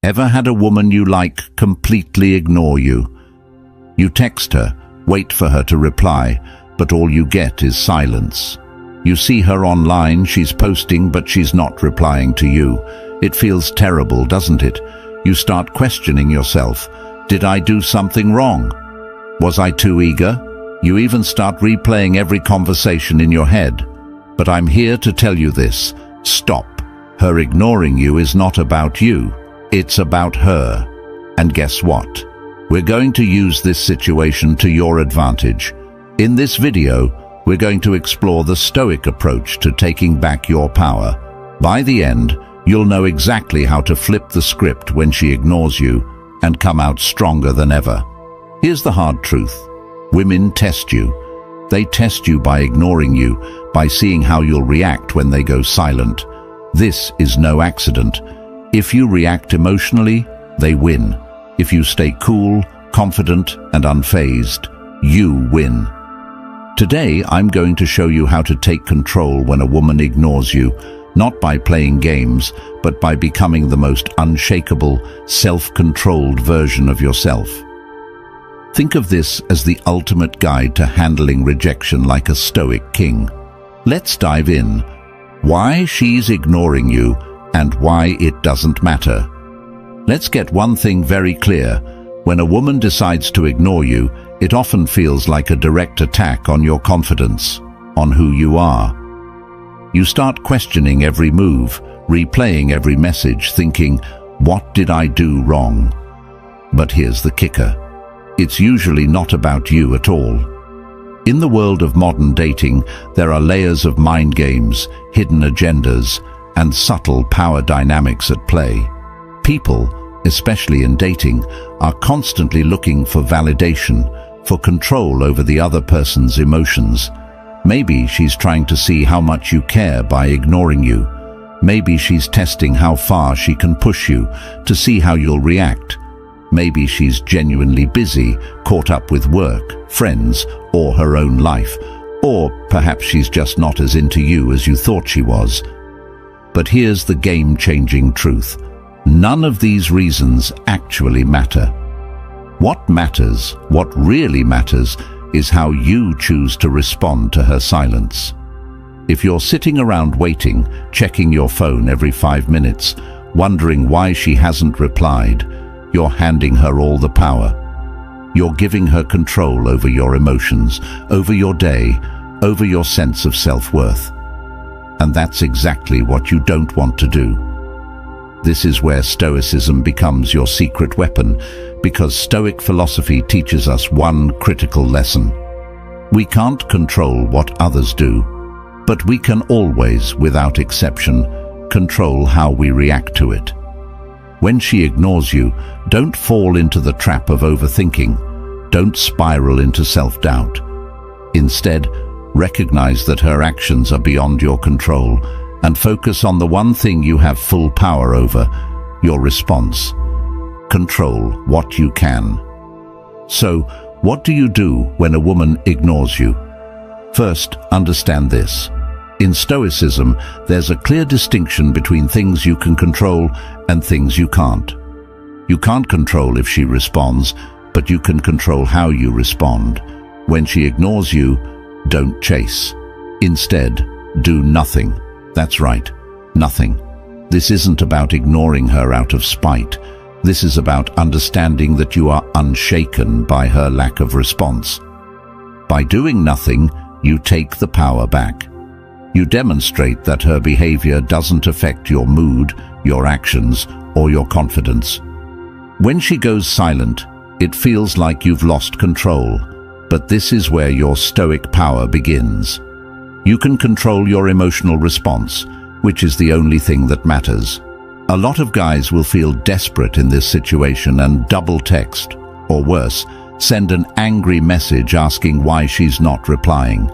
Ever had a woman you like completely ignore you? You text her, wait for her to reply, but all you get is silence. You see her online, she's posting, but she's not replying to you. It feels terrible, doesn't it? You start questioning yourself. Did I do something wrong? Was I too eager? You even start replaying every conversation in your head. But I'm here to tell you this. Stop. Her ignoring you is not about you. It's about her. And guess what? We're going to use this situation to your advantage. In this video, we're going to explore the Stoic approach to taking back your power. By the end, you'll know exactly how to flip the script when she ignores you and come out stronger than ever. Here's the hard truth. Women test you. They test you by ignoring you, by seeing how you'll react when they go silent. This is no accident. If you react emotionally, they win. If you stay cool, confident, and unfazed, you win. Today, I'm going to show you how to take control when a woman ignores you, not by playing games, but by becoming the most unshakable, self-controlled version of yourself. Think of this as the ultimate guide to handling rejection like a Stoic king. Let's dive in. Why she's ignoring you and why it doesn't matter. Let's get one thing very clear. When a woman decides to ignore you, it often feels like a direct attack on your confidence, on who you are. You start questioning every move, replaying every message, thinking, what did I do wrong? But here's the kicker. It's usually not about you at all. In the world of modern dating, there are layers of mind games, hidden agendas, and subtle power dynamics at play. People, especially in dating, are constantly looking for validation, for control over the other person's emotions. Maybe she's trying to see how much you care by ignoring you. Maybe she's testing how far she can push you to see how you'll react. Maybe she's genuinely busy, caught up with work, friends, or her own life. Or perhaps she's just not as into you as you thought she was. But here's the game-changing truth. None of these reasons actually matter. What matters, what really matters, is how you choose to respond to her silence. If you're sitting around waiting, checking your phone every 5 minutes, wondering why she hasn't replied, you're handing her all the power. You're giving her control over your emotions, over your day, over your sense of self-worth. And that's exactly what you don't want to do. This is where Stoicism becomes your secret weapon, because Stoic philosophy teaches us one critical lesson. We can't control what others do, but we can always, without exception, control how we react to it. When she ignores you, don't fall into the trap of overthinking. Don't spiral into self-doubt. Instead, recognize that her actions are beyond your control and focus on the one thing you have full power over, your response. Control what you can. So, what do you do when a woman ignores you? First, understand this. In Stoicism, there's a clear distinction between things you can control and things you can't. You can't control if she responds, but you can control how you respond. When she ignores you, don't chase. Instead, do nothing. That's right, nothing. This isn't about ignoring her out of spite. This is about understanding that you are unshaken by her lack of response. By doing nothing, you take the power back. You demonstrate that her behavior doesn't affect your mood, your actions, or your confidence. When she goes silent, it feels like you've lost control, but this is where your Stoic power begins. You can control your emotional response, which is the only thing that matters. A lot of guys will feel desperate in this situation and double text, or worse, send an angry message asking why she's not replying.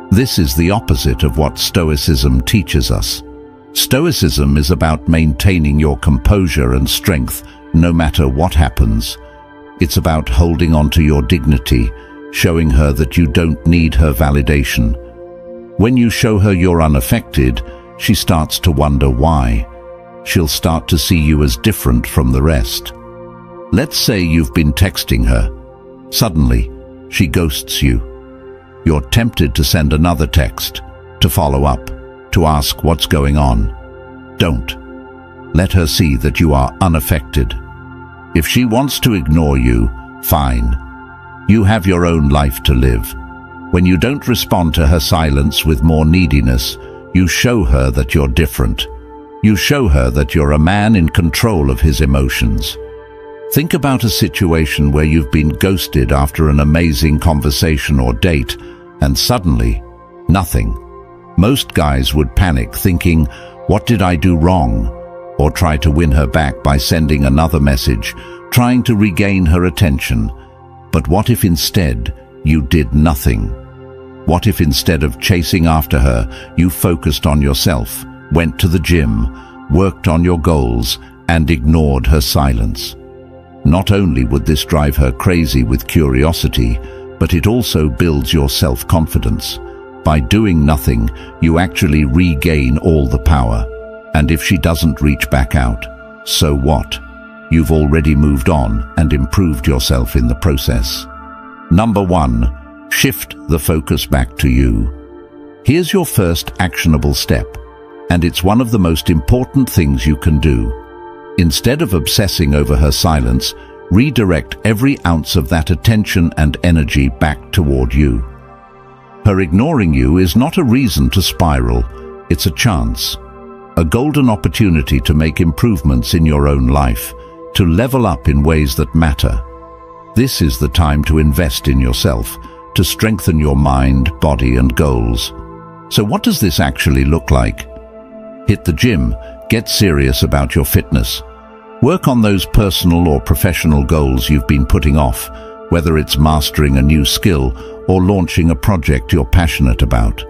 This is the opposite of what Stoicism teaches us. Stoicism is about maintaining your composure and strength no matter what happens. It's about holding on to your dignity, showing her that you don't need her validation. When you show her you're unaffected, she starts to wonder why. she'll start to see you as different from the rest. Let's say you've been texting her. Suddenly, she ghosts you. You're tempted to send another text, to follow up, to ask what's going on. Don't. Let her see that you are unaffected. If she wants to ignore you, fine. You have your own life to live. When you don't respond to her silence with more neediness, you show her that you're different. You show her that you're a man in control of his emotions. Think about a situation where you've been ghosted after an amazing conversation or date, and suddenly, nothing. Most guys would panic, thinking, "What did I do wrong?" Or try to win her back by sending another message, trying to regain her attention. But what if instead you did nothing? What if instead of chasing after her, you focused on yourself, went to the gym, worked on your goals, and ignored her silence? Not only would this drive her crazy with curiosity, but it also builds your self-confidence. By doing nothing, you actually regain all the power. And if she doesn't reach back out, so what? You've already moved on and improved yourself in the process. Number 1, shift the focus back to you. Here's your first actionable step, and it's one of the most important things you can do. Instead of obsessing over her silence, redirect every ounce of that attention and energy back toward you. Her ignoring you is not a reason to spiral, it's a chance. A golden opportunity to make improvements in your own life, to level up in ways that matter. This is the time to invest in yourself, to strengthen your mind, body, and goals. So what does this actually look like? Hit the gym, get serious about your fitness. Work on those personal or professional goals you've been putting off, whether it's mastering a new skill or launching a project you're passionate about.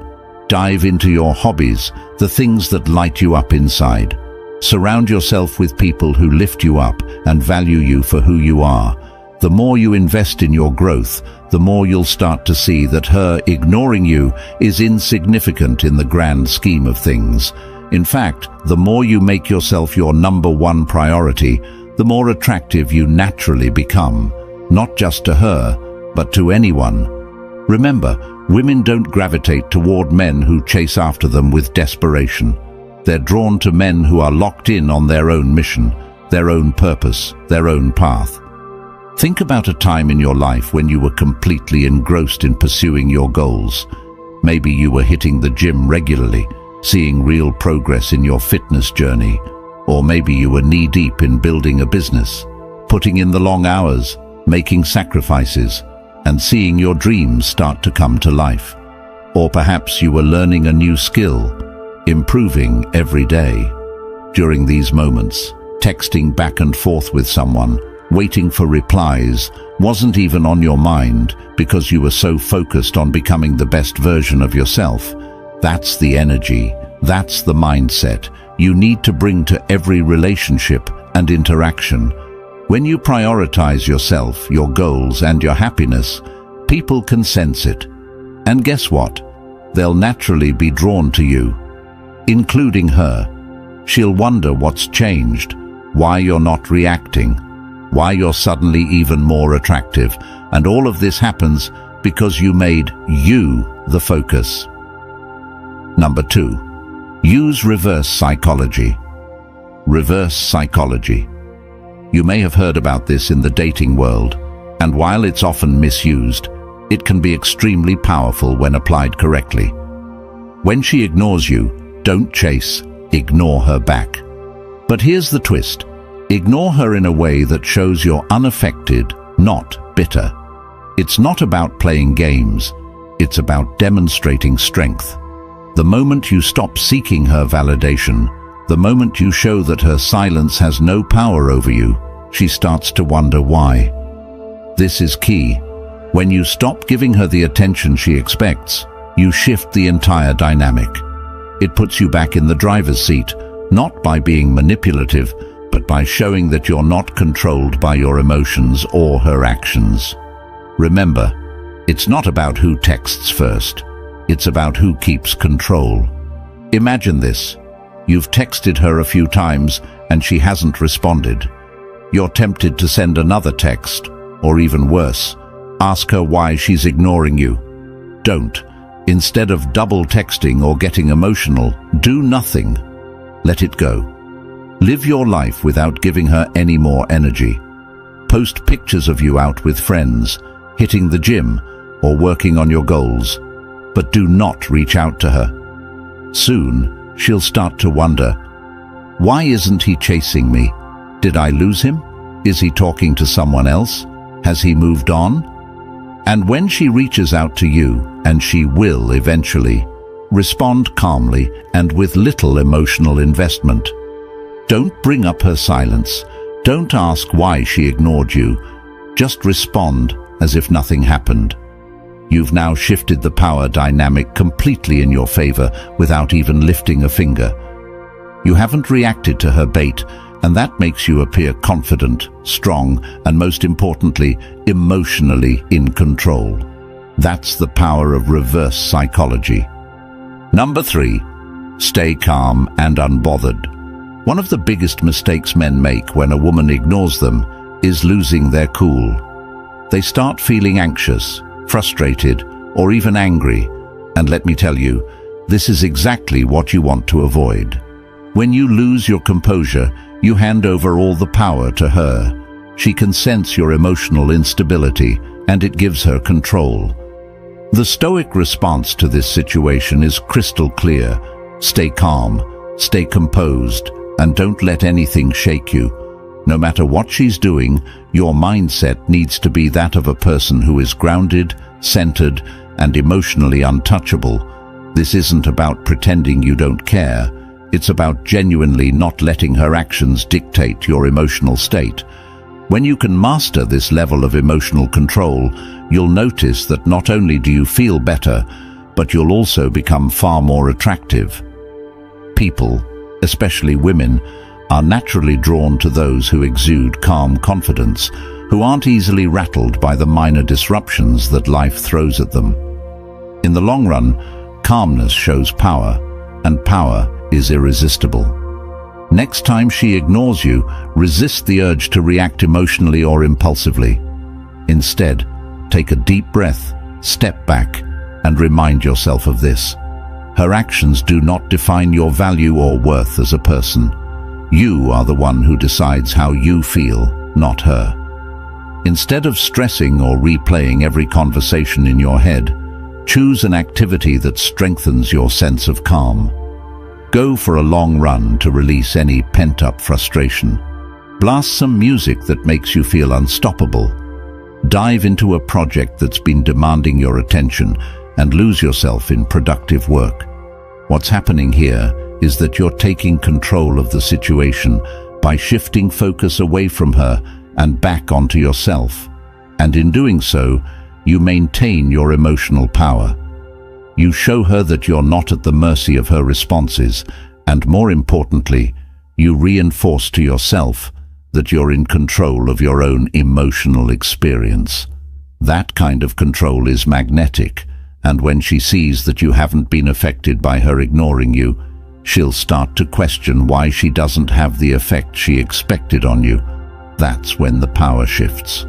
Dive into your hobbies, the things that light you up inside. Surround yourself with people who lift you up and value you for who you are. The more you invest in your growth, the more you'll start to see that her ignoring you is insignificant in the grand scheme of things. In fact, the more you make yourself your number 1 priority, the more attractive you naturally become, not just to her, but to anyone. Remember, women don't gravitate toward men who chase after them with desperation. They're drawn to men who are locked in on their own mission, their own purpose, their own path. Think about a time in your life when you were completely engrossed in pursuing your goals. Maybe you were hitting the gym regularly, seeing real progress in your fitness journey. Or maybe you were knee-deep in building a business, putting in the long hours, making sacrifices, and seeing your dreams start to come to life. Or perhaps you were learning a new skill, improving every day. During these moments, texting back and forth with someone, waiting for replies, wasn't even on your mind because you were so focused on becoming the best version of yourself. That's the energy, that's the mindset you need to bring to every relationship and interaction. When you prioritize yourself, your goals, and your happiness, people can sense it. And guess what? They'll naturally be drawn to you, including her. She'll wonder what's changed, why you're not reacting, why you're suddenly even more attractive. And all of this happens because you made you the focus. Number 2, use reverse psychology. Reverse psychology. You may have heard about this in the dating world, and while it's often misused, it can be extremely powerful when applied correctly. When she ignores you, don't chase, ignore her back. But here's the twist. Ignore her in a way that shows you're unaffected, not bitter. It's not about playing games, it's about demonstrating strength. The moment you stop seeking her validation, the moment you show that her silence has no power over you, she starts to wonder why. This is key. When you stop giving her the attention she expects, you shift the entire dynamic. It puts you back in the driver's seat, not by being manipulative, but by showing that you're not controlled by your emotions or her actions. Remember, it's not about who texts first. It's about who keeps control. Imagine this. You've texted her a few times and she hasn't responded. You're tempted to send another text, or even worse, ask her why she's ignoring you. Don't. Instead of double texting or getting emotional, do nothing. Let it go. Live your life without giving her any more energy. Post pictures of you out with friends, hitting the gym, or working on your goals, but do not reach out to her. Soon, she'll start to wonder, why isn't he chasing me? Did I lose him? Is he talking to someone else? Has he moved on? And when she reaches out to you, and she will eventually, respond calmly and with little emotional investment. Don't bring up her silence. Don't ask why she ignored you. Just respond as if nothing happened. You've now shifted the power dynamic completely in your favor without even lifting a finger. You haven't reacted to her bait, and that makes you appear confident, strong, and most importantly, emotionally in control. That's the power of reverse psychology. Number 3, stay calm and unbothered. One of the biggest mistakes men make when a woman ignores them is losing their cool. They start feeling anxious, frustrated, or even angry. And let me tell you, this is exactly what you want to avoid. When you lose your composure, you hand over all the power to her. She can sense your emotional instability, and it gives her control. The Stoic response to this situation is crystal clear. Stay calm, stay composed, and don't let anything shake you. No matter what she's doing, your mindset needs to be that of a person who is grounded, centered, and emotionally untouchable. This isn't about pretending you don't care. It's about genuinely not letting her actions dictate your emotional state. When you can master this level of emotional control, you'll notice that not only do you feel better, but you'll also become far more attractive. People, especially women, are naturally drawn to those who exude calm confidence, who aren't easily rattled by the minor disruptions that life throws at them. In the long run, calmness shows power, and power is irresistible. Next time she ignores you, resist the urge to react emotionally or impulsively. Instead, take a deep breath, step back, and remind yourself of this. Her actions do not define your value or worth as a person. You are the one who decides how you feel, not her. Instead of stressing or replaying every conversation in your head, choose an activity that strengthens your sense of calm. Go for a long run to release any pent-up frustration. Blast some music that makes you feel unstoppable. Dive into a project that's been demanding your attention and lose yourself in productive work. What's happening here is that you're taking control of the situation by shifting focus away from her and back onto yourself. And in doing so, you maintain your emotional power. You show her that you're not at the mercy of her responses, and more importantly, you reinforce to yourself that you're in control of your own emotional experience. That kind of control is magnetic, and when she sees that you haven't been affected by her ignoring you, she'll start to question why she doesn't have the effect she expected on you. That's when the power shifts.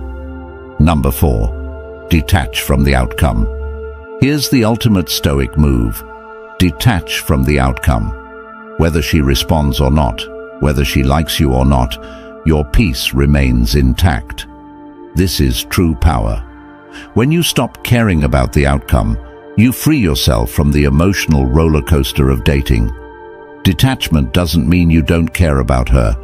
Number 4, detach from the outcome. Here's the ultimate Stoic move. Detach from the outcome. Whether she responds or not, whether she likes you or not, your peace remains intact. This is true power. When you stop caring about the outcome, you free yourself from the emotional roller coaster of dating. Detachment doesn't mean you don't care about her.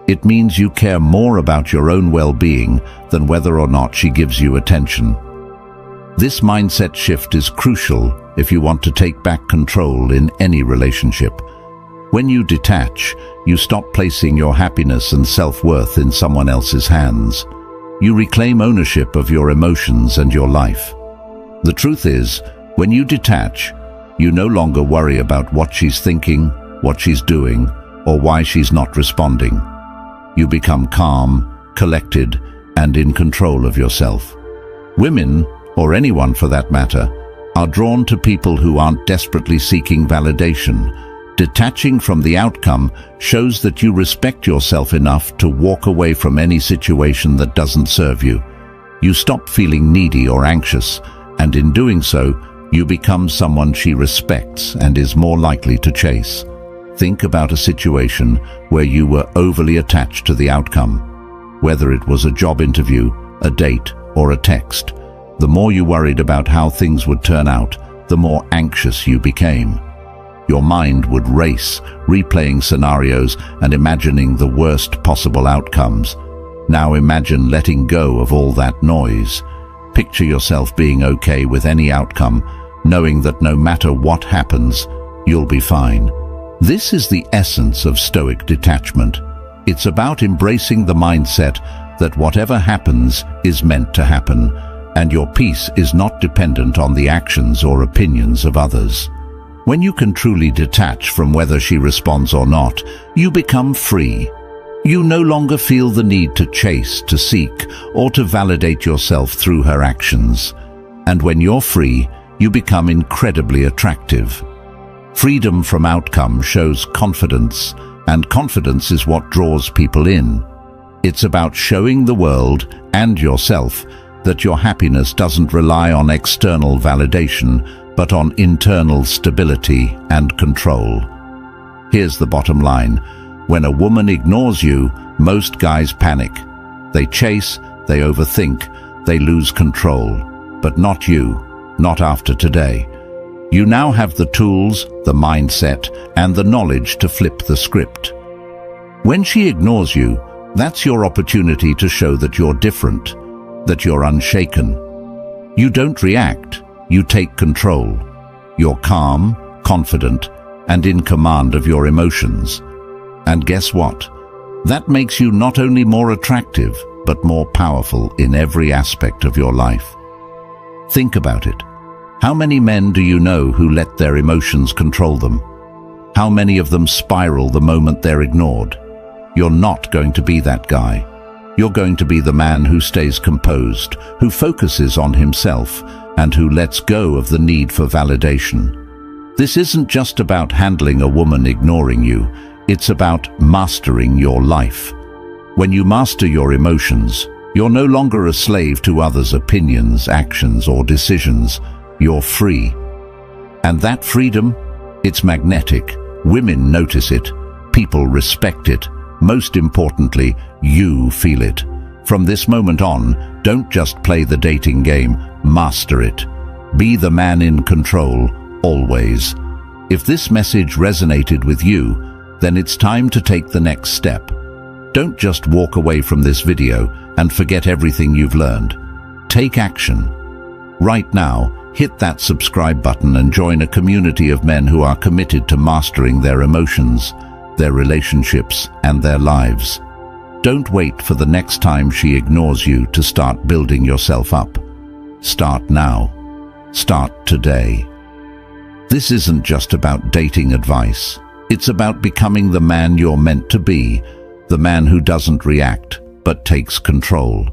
It means you care more about your own well-being than whether or not she gives you attention. This mindset shift is crucial if you want to take back control in any relationship. When you detach, you stop placing your happiness and self-worth in someone else's hands. You reclaim ownership of your emotions and your life. The truth is, when you detach, you no longer worry about what she's thinking, what she's doing, or why she's not responding. You become calm, collected, and in control of yourself. Women, or anyone for that matter, are drawn to people who aren't desperately seeking validation. Detaching from the outcome shows that you respect yourself enough to walk away from any situation that doesn't serve you. You stop feeling needy or anxious, and in doing so, you become someone she respects and is more likely to chase. Think about a situation where you were overly attached to the outcome. Whether it was a job interview, a date, or a text, the more you worried about how things would turn out, the more anxious you became. Your mind would race, replaying scenarios and imagining the worst possible outcomes. Now imagine letting go of all that noise. Picture yourself being okay with any outcome, knowing that no matter what happens, you'll be fine. This is the essence of Stoic detachment. It's about embracing the mindset that whatever happens is meant to happen, and your peace is not dependent on the actions or opinions of others. When you can truly detach from whether she responds or not, you become free. You no longer feel the need to chase, to seek, or to validate yourself through her actions. And when you're free, you become incredibly attractive. Freedom from outcome shows confidence, and confidence is what draws people in. It's about showing the world and yourself that your happiness doesn't rely on external validation, but on internal stability and control. Here's the bottom line. When a woman ignores you, most guys panic. They chase, they overthink, they lose control. But not you, not after today. You now have the tools, the mindset, and the knowledge to flip the script. When she ignores you, that's your opportunity to show that you're different, that you're unshaken. You don't react. You take control. You're calm, confident, and in command of your emotions. And guess what? That makes you not only more attractive, but more powerful in every aspect of your life. Think about it. How many men do you know who let their emotions control them? How many of them spiral the moment they're ignored? You're not going to be that guy. You're going to be the man who stays composed, who focuses on himself, and who lets go of the need for validation. This isn't just about handling a woman ignoring you, it's about mastering your life. When you master your emotions, you're no longer a slave to others' opinions, actions, or decisions. You're free. And that freedom, it's magnetic. Women notice it. People respect it. Most importantly, you feel it. From this moment on, don't just play the dating game, master it. Be the man in control, always. If this message resonated with you, then it's time to take the next step. Don't just walk away from this video and forget everything you've learned. Take action. Right now, hit that subscribe button and join a community of men who are committed to mastering their emotions, their relationships, and their lives. Don't wait for the next time she ignores you to start building yourself up. Start now. Start today. This isn't just about dating advice. It's about becoming the man you're meant to be, the man who doesn't react, but takes control.